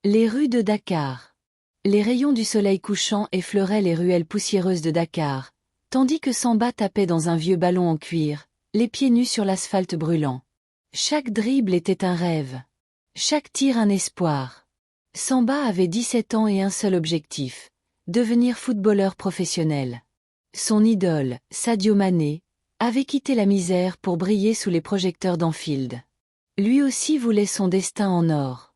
Les rues de Dakar. Les rayons du soleil couchant effleuraient les ruelles poussiéreuses de Dakar, tandis que Samba tapait dans un vieux ballon en cuir, les pieds nus sur l'asphalte brûlant. Chaque dribble était un rêve. Chaque tir un espoir. Samba avait 17 ans et un seul objectif, devenir footballeur professionnel. Son idole, Sadio Mané, avait quitté la misère pour briller sous les projecteurs d'Anfield. Lui aussi voulait son destin en or.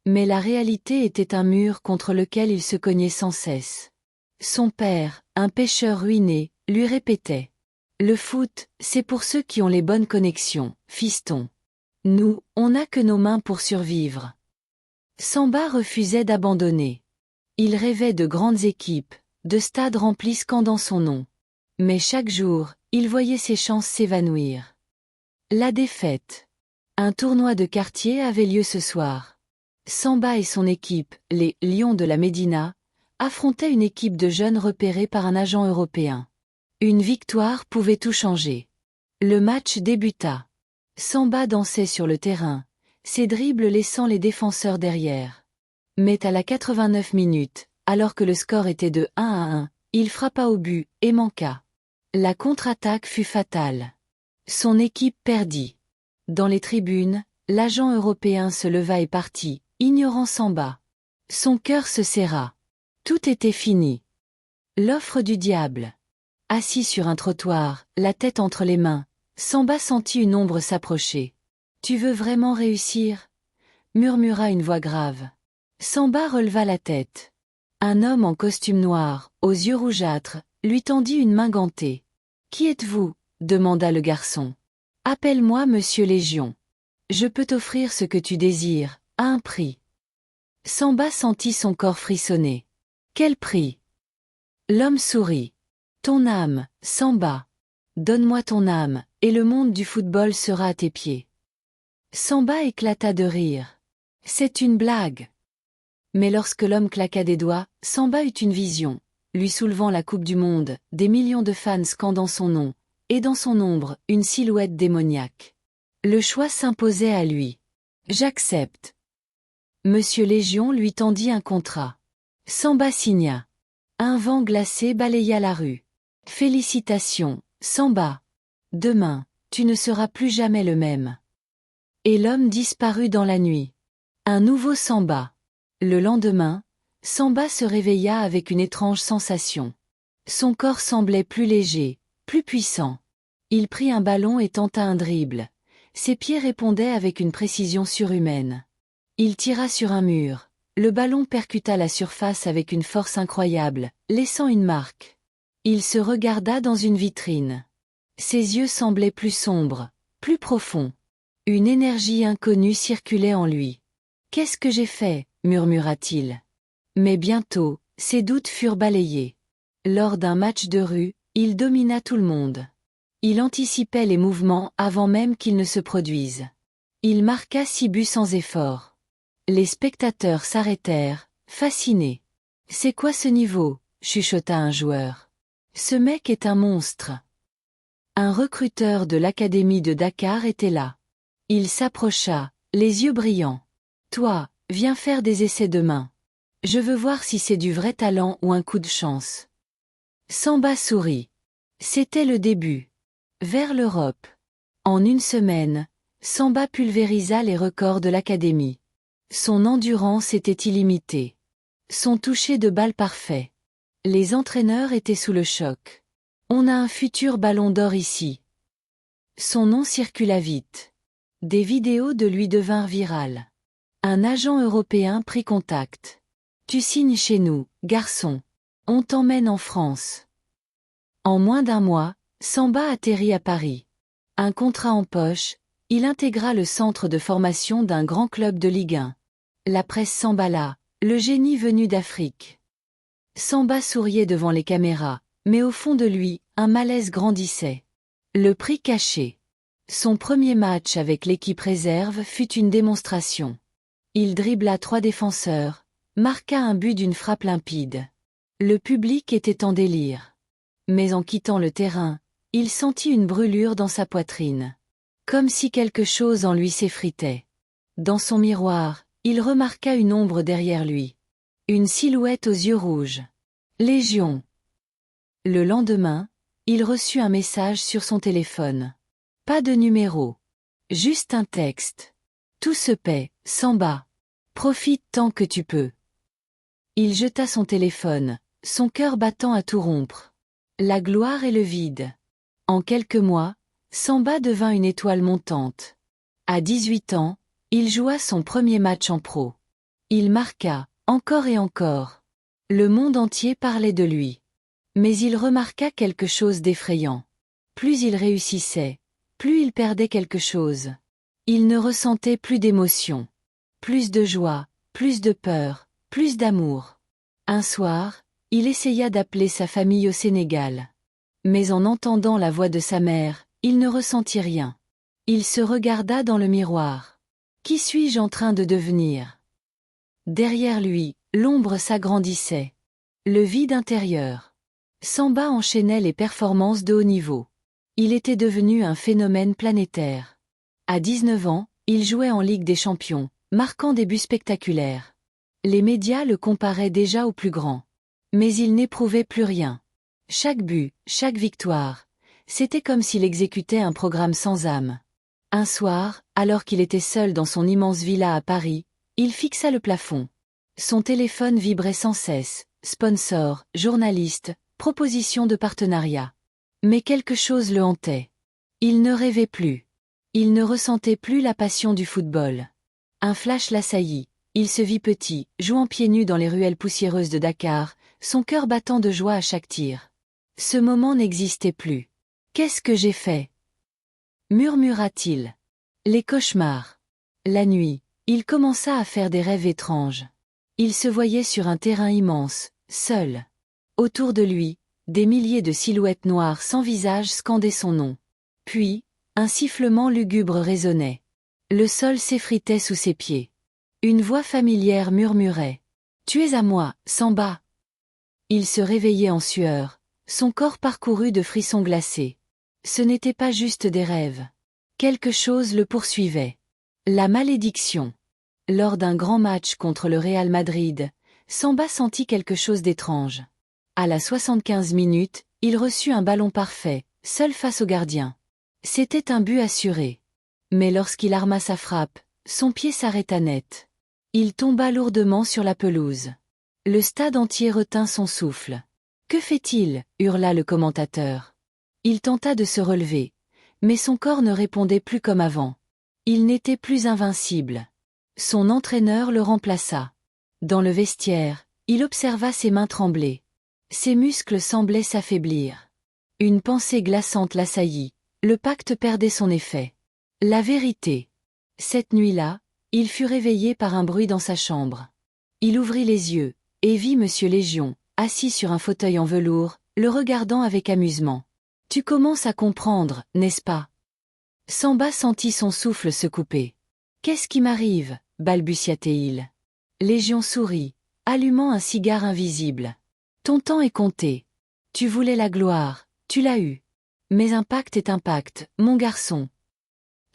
Mais la réalité était un mur contre lequel il se cognait sans cesse. Son père, un pêcheur ruiné, lui répétait « Le foot, c'est pour ceux qui ont les bonnes connexions, fiston. Nous, on n'a que nos mains pour survivre. » Samba refusait d'abandonner. Il rêvait de grandes équipes, de stades remplis scandant son nom. Mais chaque jour, il voyait ses chances s'évanouir. La défaite. Un tournoi de quartier avait lieu ce soir. Samba et son équipe, les Lions de la Médina, affrontaient une équipe de jeunes repérés par un agent européen. Une victoire pouvait tout changer. Le match débuta. Samba dansait sur le terrain, ses dribbles laissant les défenseurs derrière. Mais à la 89 minutes, alors que le score était de 1-1, il frappa au but et manqua. La contre-attaque fut fatale. Son équipe perdit. Dans les tribunes, l'agent européen se leva et partit, ignorant Samba. Son cœur se serra. Tout était fini. L'offre du diable. Assis sur un trottoir, la tête entre les mains, Samba sentit une ombre s'approcher. « Tu veux vraiment réussir ?» murmura une voix grave. Samba releva la tête. Un homme en costume noir, aux yeux rougeâtres, lui tendit une main gantée. « Qui êtes-vous » demanda le garçon. « Appelle-moi Monsieur Légion. Je peux t'offrir ce que tu désires, à un prix. » Samba sentit son corps frissonner. « Quel prix ?» L'homme sourit. « Ton âme, Samba. Donne-moi ton âme, et le monde du football sera à tes pieds. » Samba éclata de rire. « C'est une blague. » Mais lorsque l'homme claqua des doigts, Samba eut une vision, lui soulevant la Coupe du Monde, des millions de fans scandant son nom, et dans son ombre, une silhouette démoniaque. Le choix s'imposait à lui. « J'accepte. » Monsieur Légion lui tendit un contrat. Samba signa. Un vent glacé balaya la rue. « Félicitations, Samba. Demain, tu ne seras plus jamais le même. » Et l'homme disparut dans la nuit. Un nouveau Samba. Le lendemain, Samba se réveilla avec une étrange sensation. Son corps semblait plus léger, plus puissant. Il prit un ballon et tenta un dribble. Ses pieds répondaient avec une précision surhumaine. Il tira sur un mur. Le ballon percuta la surface avec une force incroyable, laissant une marque. Il se regarda dans une vitrine. Ses yeux semblaient plus sombres, plus profonds. Une énergie inconnue circulait en lui. « Qu'est-ce que j'ai fait ?» murmura-t-il. Mais bientôt, ses doutes furent balayés. Lors d'un match de rue, il domina tout le monde. Il anticipait les mouvements avant même qu'ils ne se produisent. Il marqua 6 buts sans effort. Les spectateurs s'arrêtèrent, fascinés. « C'est quoi ce niveau ?» chuchota un joueur. « Ce mec est un monstre. » Un recruteur de l'académie de Dakar était là. Il s'approcha, les yeux brillants. « Toi, viens faire des essais demain. Je veux voir si c'est du vrai talent ou un coup de chance. » Samba sourit. C'était le début. Vers l'Europe. En une semaine, Samba pulvérisa les records de l'académie. Son endurance était illimitée. Son toucher de balle parfait. Les entraîneurs étaient sous le choc. « On a un futur ballon d'or ici. » Son nom circula vite. Des vidéos de lui devinrent virales. Un agent européen prit contact. « Tu signes chez nous, garçon. On t'emmène en France. » En moins d'un mois, Samba atterrit à Paris. Un contrat en poche, il intégra le centre de formation d'un grand club de Ligue 1. La presse s'emballa, le génie venu d'Afrique. Samba souriait devant les caméras, mais au fond de lui, un malaise grandissait. Le prix caché. Son premier match avec l'équipe réserve fut une démonstration. Il dribbla 3 défenseurs, marqua un but d'une frappe limpide. Le public était en délire. Mais en quittant le terrain, il sentit une brûlure dans sa poitrine. Comme si quelque chose en lui s'effritait. Dans son miroir, il remarqua une ombre derrière lui. Une silhouette aux yeux rouges. Légion. Le lendemain, il reçut un message sur son téléphone. Pas de numéro. Juste un texte. Tout se paie, Samba. Profite tant que tu peux. Il jeta son téléphone, son cœur battant à tout rompre. La gloire et le vide. En quelques mois, Samba devint une étoile montante. À 18 ans, il joua son premier match en pro. Il marqua, encore et encore. Le monde entier parlait de lui. Mais il remarqua quelque chose d'effrayant. Plus il réussissait, plus il perdait quelque chose. Il ne ressentait plus d'émotion. Plus de joie, plus de peur, plus d'amour. Un soir, il essaya d'appeler sa famille au Sénégal. Mais en entendant la voix de sa mère, il ne ressentit rien. Il se regarda dans le miroir. Qui suis-je en train de devenir? Derrière lui, l'ombre s'agrandissait. Le vide intérieur. Samba enchaînait les performances de haut niveau. Il était devenu un phénomène planétaire. À 19 ans, il jouait en Ligue des Champions, marquant des buts spectaculaires. Les médias le comparaient déjà au plus grand. Mais il n'éprouvait plus rien. Chaque but, chaque victoire, c'était comme s'il exécutait un programme sans âme. Un soir, alors qu'il était seul dans son immense villa à Paris, il fixa le plafond. Son téléphone vibrait sans cesse, sponsors, journalistes, propositions de partenariat. Mais quelque chose le hantait. Il ne rêvait plus. Il ne ressentait plus la passion du football. Un flash l'assaillit, il se vit petit, jouant pieds nus dans les ruelles poussiéreuses de Dakar, son cœur battant de joie à chaque tir. Ce moment n'existait plus. Qu'est-ce que j'ai fait? Murmura-t-il. Les cauchemars. La nuit, il commença à faire des rêves étranges. Il se voyait sur un terrain immense, seul. Autour de lui, des milliers de silhouettes noires sans visage scandaient son nom. Puis, un sifflement lugubre résonnait. Le sol s'effritait sous ses pieds. Une voix familière murmurait. « Tu es à moi, Samba !» Il se réveillait en sueur, son corps parcouru de frissons glacés. Ce n'était pas juste des rêves. Quelque chose le poursuivait. La malédiction. Lors d'un grand match contre le Real Madrid, Samba sentit quelque chose d'étrange. À la 75 minutes, il reçut un ballon parfait, seul face au gardien. C'était un but assuré. Mais lorsqu'il arma sa frappe, son pied s'arrêta net. Il tomba lourdement sur la pelouse. Le stade entier retint son souffle. « Que fait-il » hurla le commentateur. Il tenta de se relever, mais son corps ne répondait plus comme avant. Il n'était plus invincible. Son entraîneur le remplaça. Dans le vestiaire, il observa ses mains trembler. Ses muscles semblaient s'affaiblir. Une pensée glaçante l'assaillit. Le pacte perdait son effet. La vérité. Cette nuit-là, il fut réveillé par un bruit dans sa chambre. Il ouvrit les yeux, et vit Monsieur Légion, assis sur un fauteuil en velours, le regardant avec amusement. « Tu commences à comprendre, n'est-ce pas ?» Samba sentit son souffle se couper. « Qu'est-ce qui m'arrive ?» balbutia-t-il. Légion sourit, allumant un cigare invisible. « Ton temps est compté. Tu voulais la gloire, tu l'as eue. Mais un pacte est un pacte, mon garçon. »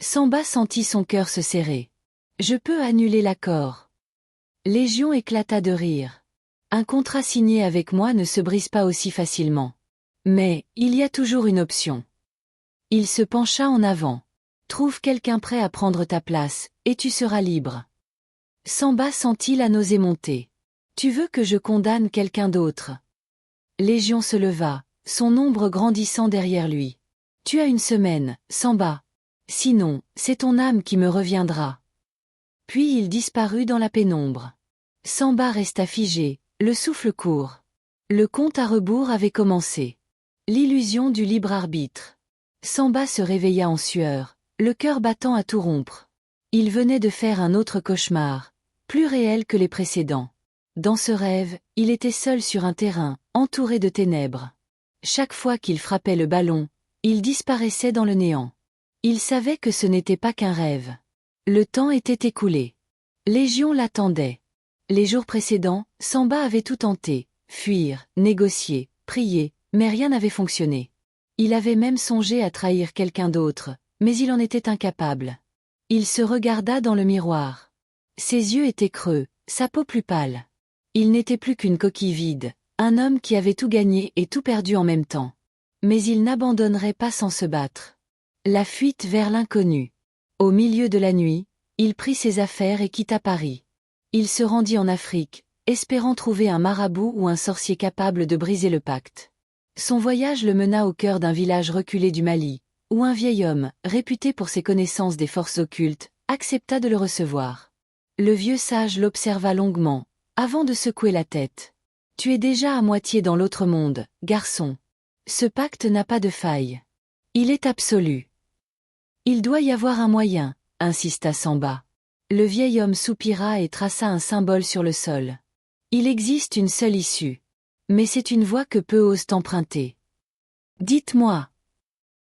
Samba sentit son cœur se serrer. « Je peux annuler l'accord. » Légion éclata de rire. « Un contrat signé avec moi ne se brise pas aussi facilement. Mais, il y a toujours une option. » Il se pencha en avant. « Trouve quelqu'un prêt à prendre ta place, et tu seras libre. » Samba sentit la nausée monter. « Tu veux que je condamne quelqu'un d'autre ?» Légion se leva, son ombre grandissant derrière lui. « Tu as une semaine, Samba. Sinon, c'est ton âme qui me reviendra. » Puis il disparut dans la pénombre. Samba resta figé, le souffle court. Le compte à rebours avait commencé. L'illusion du libre arbitre. Samba se réveilla en sueur, le cœur battant à tout rompre. Il venait de faire un autre cauchemar, plus réel que les précédents. Dans ce rêve, il était seul sur un terrain, entouré de ténèbres. Chaque fois qu'il frappait le ballon, il disparaissait dans le néant. Il savait que ce n'était pas qu'un rêve. Le temps était écoulé. Légion l'attendait. Les jours précédents, Samba avait tout tenté, fuir, négocier, prier, mais rien n'avait fonctionné. Il avait même songé à trahir quelqu'un d'autre, mais il en était incapable. Il se regarda dans le miroir. Ses yeux étaient creux, sa peau plus pâle. Il n'était plus qu'une coquille vide, un homme qui avait tout gagné et tout perdu en même temps. Mais il n'abandonnerait pas sans se battre. La fuite vers l'inconnu. Au milieu de la nuit, il prit ses affaires et quitta Paris. Il se rendit en Afrique, espérant trouver un marabout ou un sorcier capable de briser le pacte. Son voyage le mena au cœur d'un village reculé du Mali, où un vieil homme, réputé pour ses connaissances des forces occultes, accepta de le recevoir. Le vieux sage l'observa longuement, avant de secouer la tête. « Tu es déjà à moitié dans l'autre monde, garçon. Ce pacte n'a pas de faille. Il est absolu. Il doit y avoir un moyen, insista Samba. Le vieil homme soupira et traça un symbole sur le sol. Il existe une seule issue. Mais c'est une voie que peu osent emprunter. Dites-moi.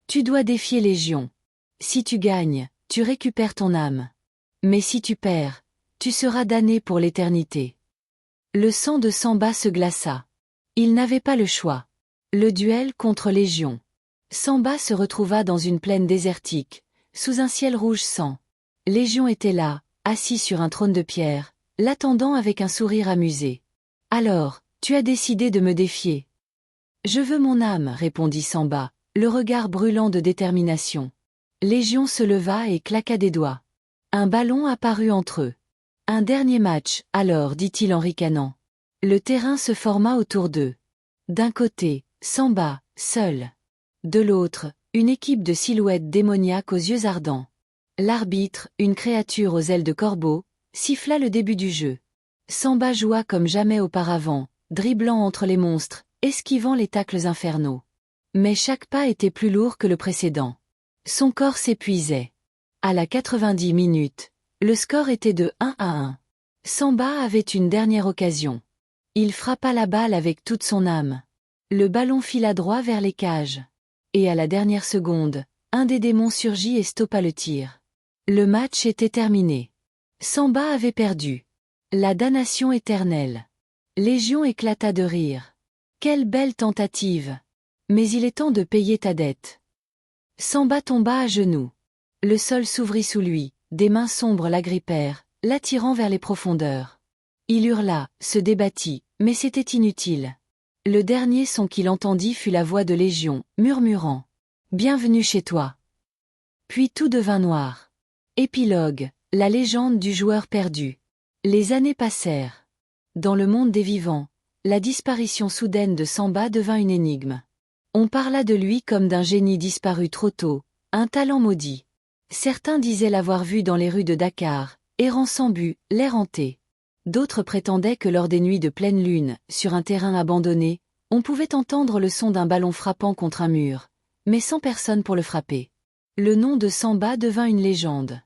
Tu dois défier Légion. Si tu gagnes, tu récupères ton âme. Mais si tu perds, tu seras damné pour l'éternité. Le sang de Samba se glaça. Il n'avait pas le choix. Le duel contre Légion. Samba se retrouva dans une plaine désertique, sous un ciel rouge sang. Légion était là, assis sur un trône de pierre, l'attendant avec un sourire amusé. « Alors, tu as décidé de me défier. »« Je veux mon âme, » répondit Samba, le regard brûlant de détermination. Légion se leva et claqua des doigts. Un ballon apparut entre eux. « Un dernier match, alors, dit-il en ricanant. » Le terrain se forma autour d'eux. D'un côté, Samba, seul. De l'autre, une équipe de silhouettes démoniaques aux yeux ardents. L'arbitre, une créature aux ailes de corbeau, siffla le début du jeu. Samba joua comme jamais auparavant, dribblant entre les monstres, esquivant les tacles infernaux. Mais chaque pas était plus lourd que le précédent. Son corps s'épuisait. À la 90 minutes, le score était de 1-1. Samba avait une dernière occasion. Il frappa la balle avec toute son âme. Le ballon fila droit vers les cages. Et à la dernière seconde, un des démons surgit et stoppa le tir. Le match était terminé. Samba avait perdu. La damnation éternelle. Légion éclata de rire. Quelle belle tentative! Mais il est temps de payer ta dette. Samba tomba à genoux. Le sol s'ouvrit sous lui, des mains sombres l'agrippèrent, l'attirant vers les profondeurs. Il hurla, se débattit, mais c'était inutile. Le dernier son qu'il entendit fut la voix de Légion, murmurant « Bienvenue chez toi ». Puis tout devint noir. Épilogue, la légende du joueur perdu. Les années passèrent. Dans le monde des vivants, la disparition soudaine de Samba devint une énigme. On parla de lui comme d'un génie disparu trop tôt, un talent maudit. Certains disaient l'avoir vu dans les rues de Dakar, errant sans but, l'air hanté. D'autres prétendaient que lors des nuits de pleine lune, sur un terrain abandonné, on pouvait entendre le son d'un ballon frappant contre un mur, mais sans personne pour le frapper. Le nom de Samba devint une légende.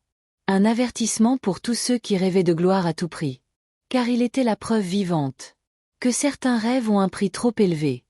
Un avertissement pour tous ceux qui rêvaient de gloire à tout prix. Car il était la preuve vivante que certains rêves ont un prix trop élevé.